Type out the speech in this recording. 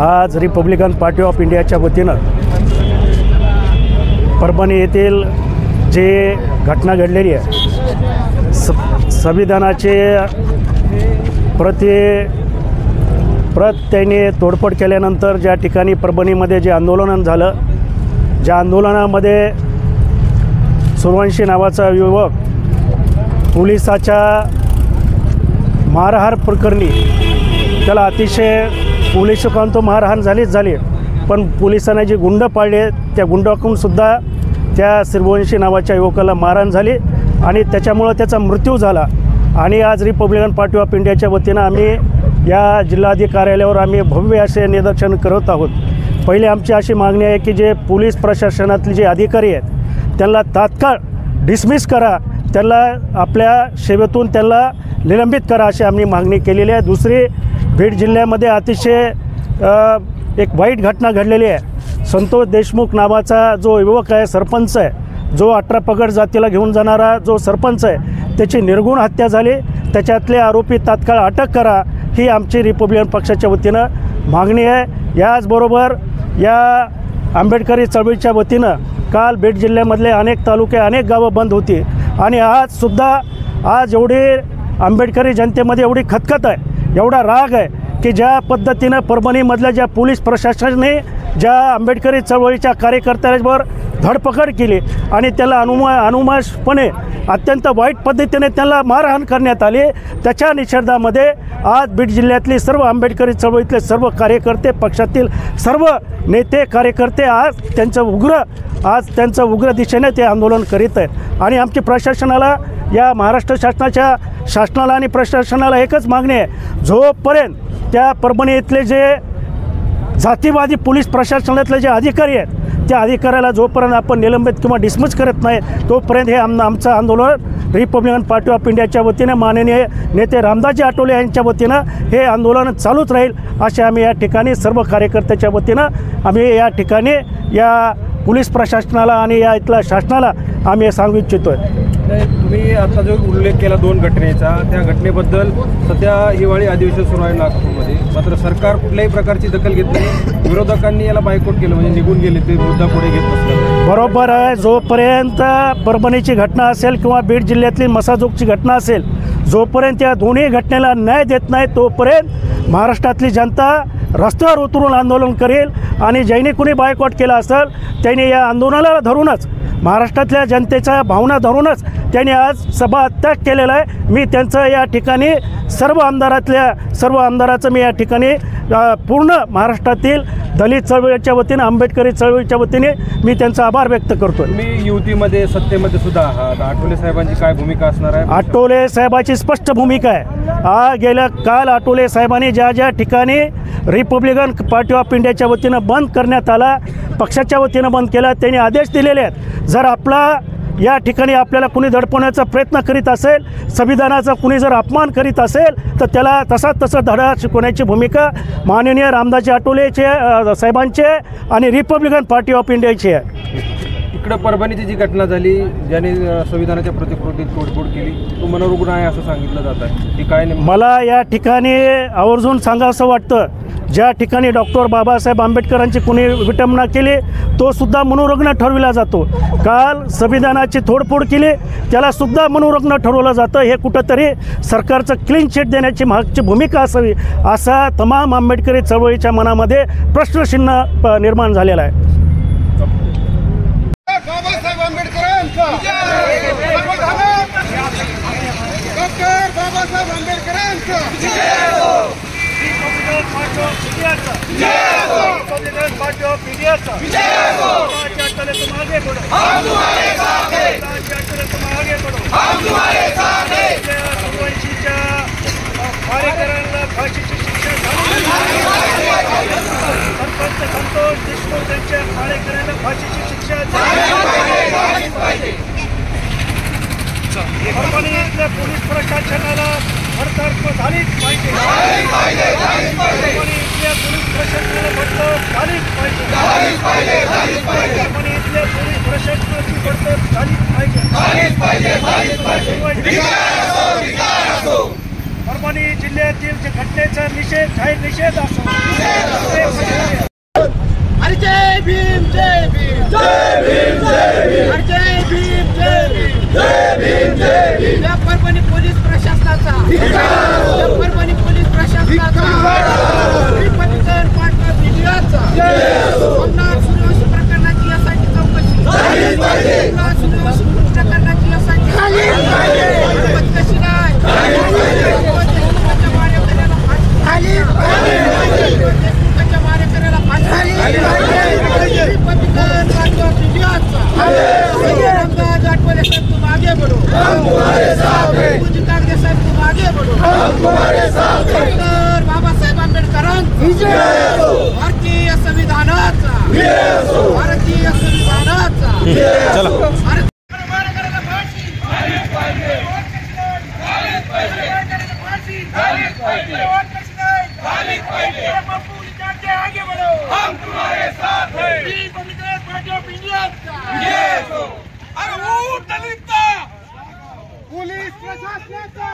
आज Republican party of इंडियाच्या वतीनं परभणी येथील जे घटना घडलेली आहे, संविधानाचे प्रत त्यांनी तोडफोड केल्यानंतर ज्या ठिकाणी परभणीमध्ये जे आंदोलन झालं, ज्या आंदोलनामध्ये सूर्यवंशी नावाचा युवक पोलिसाच्या मारहाण प्रकरणी त्याला अतिशय पोलीस लोकांतो मारहाण झाली, पण पोलिसांनी जे गुंड पाळले त्या गुंडाकडून सुद्धा त्या सूर्यवंशी नावाच्या युवकाला मारहाण झाली आणि त्याच्यामुळं त्याचा मृत्यू झाला। आणि आज रिपब्लिकन पार्टी ऑफ इंडियाच्या वतीनं आम्ही या जिल्हाधिकारी कार्यालयावर आम्ही भव्य असे निदर्शन करत आहोत। पहिले आमची अशी मागणी आहे की जे पोलीस प्रशासनातले जे अधिकारी आहेत त्यांना तात्काळ डिसमिस करा, त्यांना आपल्या सेवेतून त्यांना निलंबित करा अशी आम्ही मागणी केलेली आहे। दुसरी, बीड जिल्ह्यामध्ये अतिशय एक वाईट घटना घडलेली आहे। संतोष देशमुख नावाचा जो युवक आहे, सरपंच आहे, जो 18 पगड जातीला घेऊन जाणारा जो सरपंच आहे, त्याची निर्गुण हत्या झाली। त्याच्यातले आरोपी तात्काळ अटक करा ही आमची रिपब्लिकन पक्षाच्या वतीनं मागणी आहे। याचबरोबर या आंबेडकरी चळवळीच्या वतीनं काल बीड जिल्ह्यामधले अनेक तालुके, अनेक गावं बंद होती आणि आज एवढी आंबेडकरी जनतेमध्ये एवढी खतखत आहे, एवढा राग आहे की ज्या पद्धतीनं परभणीमधल्या ज्या पोलीस प्रशासनाने ज्या आंबेडकरी चळवळीच्या कार्यकर्त्यांवर धडपकड केली आणि त्याला अनुमानपणे अत्यंत वाईट पद्धतीने त्याला मारहाण करण्यात आली, त्याच्या निषेधामध्ये आज बीड जिल्ह्यातली सर्व आंबेडकरी चळवळीतले सर्व कार्यकर्ते, पक्षातील सर्व नेते कार्यकर्ते आज त्यांचं उग्र दिशेने ते आंदोलन करीत आहेत। आणि आमची प्रशासनाला, या महाराष्ट्र शासनाला आणि प्रशासनाला एकच मागणी आहे, जोपर्यंत त्या परभणी इथले जे जातीवादी पोलीस प्रशासनातले जे अधिकारी आहेत त्या अधिकाऱ्याला जोपर्यंत आपण निलंबित किंवा डिसमिस करत नाही तोपर्यंत हे आमचं आंदोलन रिपब्लिकन पार्टी ऑफ इंडियाच्या वतीनं माननीय नेते रामदासजी आठवले यांच्या वतीनं हे आंदोलन चालूच राहील असे आम्ही या ठिकाणी सर्व कार्यकर्त्याच्या वतीनं आम्ही या ठिकाणी या पोलीस प्रशासनाला आणि या इथल्या शासनाला आम्ही सांगू इच्छितो आहे। तुम्ही आता जो उल्लेख केला 2 घटनेचा, त्या घटनेबद्दल सध्या हिवाळी अधिवेशन सुरू आहे नागपूरमध्ये, मात्र सरकार कुठल्याही प्रकारची दखल घेत नाही। विरोधकांनी याला बायकॉट केलं, म्हणजे निघून गेले, ते मुद्दा पुढे घेत नसतात। बरोबर आहे, जोपर्यंत परभणीची घटना असेल किंवा बीड जिल्ह्यातली मसाजोगची घटना असेल, जोपर्यंत या दोन्ही घटनेला न्याय देत नाही तोपर्यंत महाराष्ट्रातली जनता रस्त्यावर उतरून आंदोलन करेल आणि ज्यांनी कुणी बायकॉट केला असेल त्यांनी या आंदोलनाला धरूनच, महाराष्ट्रातल्या जनतेच्या भावना धरूनच त्यांनी आज सभात्याग केलेला आहे। मी त्यांचं या ठिकाणी सर्व आमदाराचं मी या ठिकाणी पूर्ण महाराष्ट्रातील दलित चळवळीच्या वतीने, आंबेडकरी चळवळीच्या वतीने मी त्यांचा आभार व्यक्त करतो। मी युतीमध्ये, सत्तेमध्ये सुद्धा आहात, आठवले साहेबांची काय भूमिका असणार आहे? आठवले साहेबांची स्पष्ट भूमिका आहे। काल आठवले साहेबांनी ज्या ठिकाणी रिपब्लिकन पार्टी ऑफ इंडियाच्या वतीनं बंद करण्यात आला, पक्षाच्या वतीनं बंद केला, त्यांनी आदेश दिलेले आहेत। जर या ठिकाणी आपल्याला कुणी दडपण्याचा प्रयत्न करीत असेल, संविधानाचा कुणी जर अपमान करीत असेल तर त्याला तसा धडा शिकवण्याची भूमिका माननीय रामदासजी आठवलेचे साहेबांचे आणि रिपब्लिकन पार्टी ऑफ इंडियाची आहे। इकडं परभणीची जी घटना झाली, ज्याने संविधानाच्या प्रतिकृतीत तोडफोड केली, तो मनोरुग्ण आहे असं सांगितलं जात आहे, की काय? मला या ठिकाणी आवर्जून सांगावंसं वाटतं, ज्या ठिकाणी डॉक्टर बाबासाहेब आंबेडकरांची कुणी विटंबना केली तो सुद्धा मनोरुग्ण ठरविला जातो। काल संविधानाची तोडफोड केली त्याला सुद्धा मनोरुग्ण ठरवलं जातं। हे कुठंतरी सरकारचं क्लीन चिट देण्याची मागची भूमिका असावी असा तमाम आंबेडकरी चळवळीच्या मनामध्ये प्रश्नचिन्ह निर्माण झालेला आहे। बाबासाहेब आंबेडकरांचा डॉक्टर बाबासाहेब आंबेडकरांचा पार्टी ऑफ इंडियाचा तुम आगे बढ़ो, हम तुम्हारे साथ हैं, तुम आगे बढ़ो, हम तुम्हारे साथ हैं। सूर्यवंशीच्या कार्यकर्त्यांना फाशीची शिक्षा झाली, सरपंच संतोष देशमुख यांच्या कार्यकर्त्यांना फाशीची शिक्षा झाली पाहिजे। परभणी इथल्या पोलीस प्रशासनाला बडतर्फ झालीच पाहिजे, परभणी इथल्या पोलीस प्रशासनाला बडतर्फ झालीच पाहिजे, परभणी इथल्या पोलीस प्रशासनाची बडतर्फ झालीच पाहिजे। परभणी जिल्ह्यातील जे घटनेचा निषेध जाहीर निषेध असो. अरे जय भीम जय भीम जय भीम जय भीम अरे जय भीम जय भीम जय भीम जय भीम या परभणी पोलीस प्रशासनाचा या परभणी पोलीस प्रशासनाचा श्रीपतीकर पाटकर मीडियाचा सोमनाथ सूर्यवंशी प्रकरणाची यासाठी चौकशी झालीच पाहिजे. सोमनाथ सूर्यवंशी प्रकरणाची यासाठी झालीच पाहिजे. कशी नाही देशमुखाच्या मारेकऱ्याला फाशी झालीच पाहिजे. देशमुखाच्या मारेकऱ्याला फाशी झालीच पाहिजे. श्रीपतीकर पाटकर मीडियाचा रामदास आठवले साहेब तुम आगे बढ़ो, हम तुम्हारे साथ हैं. पूज्य कागदे साहेब तुम आगे बढ़ो, हम तुम्हारे साथ हैं. डॉक्टर बाबासाहेब आंबेडकरांचा जय हो. भारतीय संविधानाचा जय हो. भारतीय संविधानाचा जय हो. मारेकऱ्याला फाशी झालीच पाहिजे. झालीच पाहिजे. फाशी झालीच पाहिजे. झालीच पाहिजे. बापू के आगे बढ़ो, हम तुम्हारे साथ हैं. श्रीपतीकर पाटकर मीडियाचा जय हो. अरे वो दलित पोलीस प्रशासनाचा